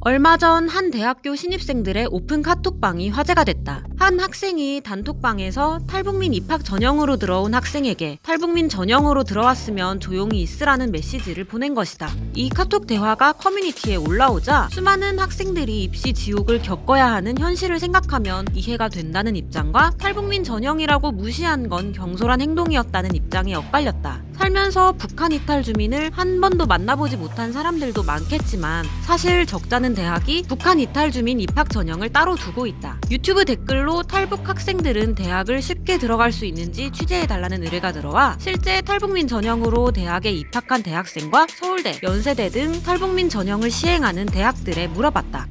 얼마 전 한 대학교 신입생들의 오픈 카톡방이 화제가 됐다. 한 학생이 단톡방에서 탈북민 입학 전형으로 들어온 학생에게 탈북민 전형으로 들어왔으면 조용히 있으라는 메시지를 보낸 것이다. 이 카톡 대화가 커뮤니티에 올라오자 수많은 학생들이 입시 지옥을 겪어야 하는 현실을 생각하면 이해가 된다는 입장과 탈북민 전형이라고 무시한 건 경솔한 행동이었다는 입장에 엇갈렸다. 살면서 북한 이탈 주민을 한 번도 만나보지 못한 사람들도 많겠지만 사실 적잖은 대학이 북한 이탈 주민 입학 전형을 따로 두고 있다. 유튜브 댓글로 탈북 학생들은 대학을 쉽게 들어갈 수 있는지 취재해달라는 의뢰가 들어와 실제 탈북민 전형으로 대학에 입학한 대학생과 서울대, 연세대 등 탈북민 전형을 시행하는 대학들에 물어봤다.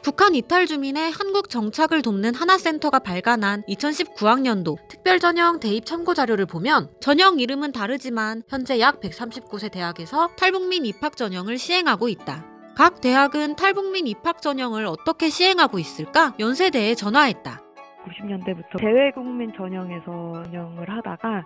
북한 이탈 주민의 한국 정착을 돕는 하나센터가 발간한 2019학년도 특별전형 대입 참고 자료를 보면 전형 이름은 다르지만 현재 약 130곳의 대학에서 탈북민 입학 전형을 시행하고 있다. 각 대학은 탈북민 입학 전형을 어떻게 시행하고 있을까? 연세대에 전화했다. 90년대부터 재외국민 전형에서 전형을 하다가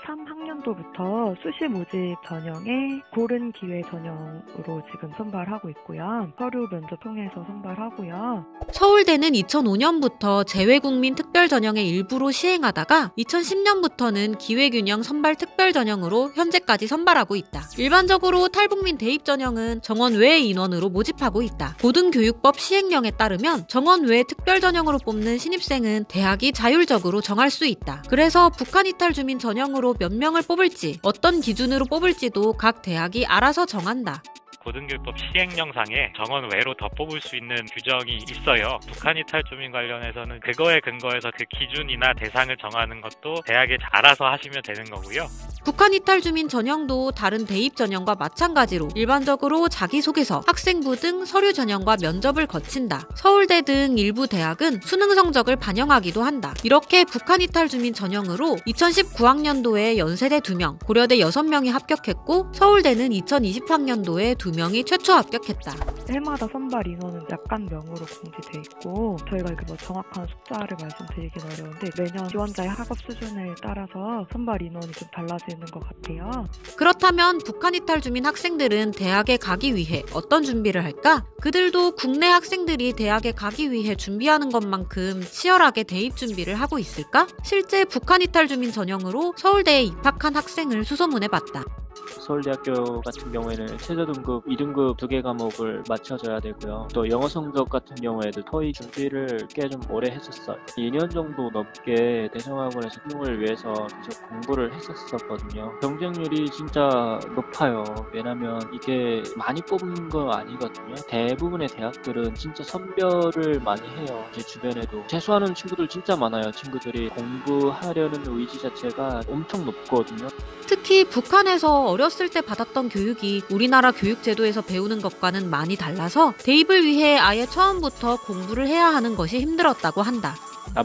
2013학년도부터 수시 모집 전형에 고른 기회 전형으로 지금 선발하고 있고요. 서류 면접 통해서 선발하고요. 서울대는 2005년부터 재외국민 특별전형의 일부로 시행하다가 2010년부터는 기회균형 선발 특별전형으로 현재까지 선발하고 있다. 일반적으로 탈북민 대입전형은 정원 외 인원으로 모집하고 있다. 고등교육법 시행령에 따르면 정원 외 특별전형으로 뽑는 신입생은 대학이 자율적으로 정할 수 있다. 그래서 북한 이탈 주민 전형으로 몇 명을 뽑을지, 어떤 기준으로 뽑을지도 각 대학이 알아서 정한다. 고등교육법 시행령상에 정원 외로 더 뽑을 수 있는 규정이 있어요. 북한 이탈 주민 관련해서는 그거에 근거해서 그 기준이나 대상을 정하는 것도 대학에 알아서 하시면 되는 거고요. 북한 이탈 주민 전형도 다른 대입 전형과 마찬가지로 일반적으로 자기소개서, 학생부 등 서류 전형과 면접을 거친다. 서울대 등 일부 대학은 수능 성적을 반영하기도 한다. 이렇게 북한 이탈 주민 전형으로 2019학년도에 연세대 2명, 고려대 6명이 합격했고 서울대는 2020학년도에 2명이 최초 합격했다. 해마다 선발 인원은 약간 명으로 공지돼 있고 저희가 이렇게 정확한 숫자를 말씀드리긴 어려운데 매년 지원자의 학업 수준에 따라서 선발 인원이 좀 달라지는 것 같아요. 그렇다면 북한 이탈 주민 학생들은 대학에 가기 위해 어떤 준비를 할까? 그들도 국내 학생들이 대학에 가기 위해 준비하는 것만큼 치열하게 대입 준비를 하고 있을까? 실제 북한 이탈 주민 전형으로 서울대에 입학한 학생을 수소문해봤다. 서울대학교 같은 경우에는 최저 등급 2등급 2개 과목을 맞춰줘야 되고요. 또 영어 성적 같은 경우에도 토익 준비를 꽤 좀 오래 했었어요. 2년 정도 넘게 대성학원에서 수능을 위해서 계속 공부를 했었거든요. 경쟁률이 진짜 높아요. 왜냐면 이게 많이 뽑는 거 아니거든요. 대부분의 대학들은 진짜 선별을 많이 해요. 제 주변에도 재수하는 친구들 진짜 많아요. 친구들이 공부하려는 의지 자체가 엄청 높거든요. 특히 북한에서 어렸을 때 받았던 교육이 우리나라 교육제도에서 배우는 것과는 많이 달라서 대입을 위해 아예 처음부터 공부를 해야 하는 것이 힘들었다고 한다.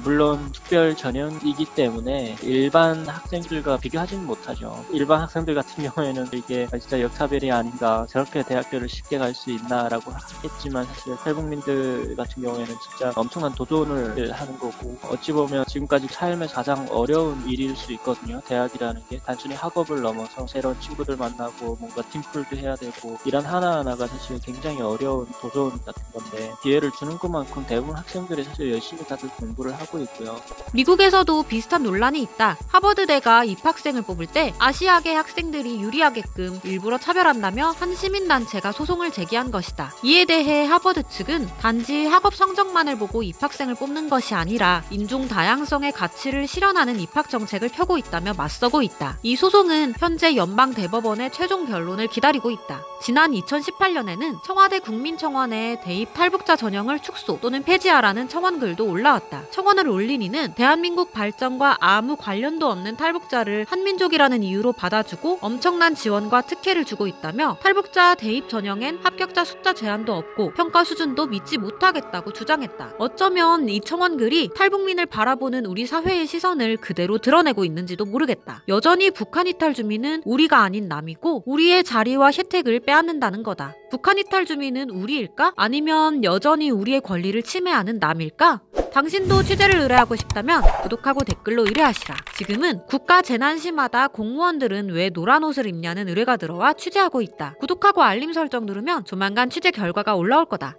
물론 특별 전형이기 때문에 일반 학생들과 비교하지는 못하죠. 일반 학생들 같은 경우에는 이게 진짜 역차별이 아닌가, 저렇게 대학교를 쉽게 갈 수 있나라고 하겠지만 사실 탈북민들 같은 경우에는 진짜 엄청난 도전을 하는 거고 어찌 보면 지금까지 삶에서 가장 어려운 일일 수 있거든요. 대학이라는 게 단순히 학업을 넘어서 새로운 친구들 만나고 뭔가 팀플도 해야 되고 이런 하나하나가 사실 굉장히 어려운 도전 같은 건데 기회를 주는 것만큼 대부분 학생들이 사실 열심히 다들 공부를 하고 있고요. 미국에서도 비슷한 논란이 있다. 하버드대가 입학생을 뽑을 때 아시아계 학생들이 유리하게끔 일부러 차별한다며 한 시민단체가 소송을 제기한 것이다. 이에 대해 하버드 측은 단지 학업 성적만을 보고 입학생을 뽑는 것이 아니라 인종 다양성의 가치를 실현하는 입학 정책을 펴고 있다며 맞서고 있다. 이 소송은 현재 연방대법원의 최종 변론을 기다리고 있다. 지난 2018년에는 청와대 국민청원에 대입 탈북자 전형을 축소 또는 폐지하라는 청원글도 올라왔다. 청원을 올린 이는 대한민국 발전과 아무 관련도 없는 탈북자를 한민족이라는 이유로 받아주고 엄청난 지원과 특혜를 주고 있다며 탈북자 대입 전형엔 합격자 숫자 제한도 없고 평가 수준도 믿지 못하겠다고 주장했다. 어쩌면 이 청원글이 탈북민을 바라보는 우리 사회의 시선을 그대로 드러내고 있는지도 모르겠다. 여전히 북한 이탈 주민은 우리가 아닌 남이고 우리의 자리와 혜택을 빼앗는다는 거다. 북한 이탈 주민은 우리일까? 아니면 여전히 우리의 권리를 침해하는 남일까? 당신도 취재를 의뢰하고 싶다면 구독하고 댓글로 의뢰하시라. 지금은 국가 재난시마다 공무원들은 왜 노란 옷을 입냐는 의뢰가 들어와 취재하고 있다. 구독하고 알림 설정 누르면 조만간 취재 결과가 올라올 거다.